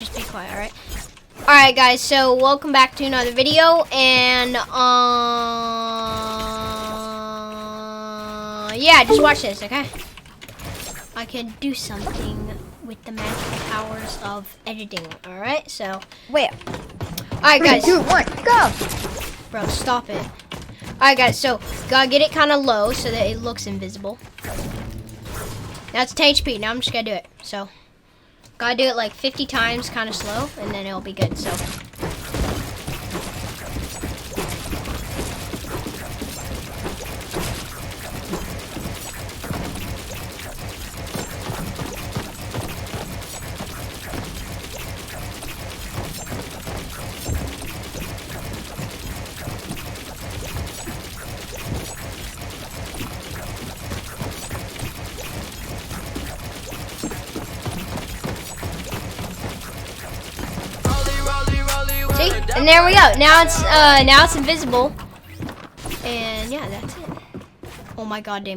Just be quiet, alright? Alright guys, so welcome back to another video, and yeah, just watch this, okay? I can do something with the magic powers of editing, alright? So Wait. alright guys. 3, 2, 1, go! Bro, stop it. Alright guys, so gotta get it kinda low so that it looks invisible. Now it's 10 HP, now I'm just gonna do it. So gotta do it like 50 times, kind of slow, and then it'll be good. So, see, and there we go. Now it's invisible, and yeah, that's it. Oh my god, damn.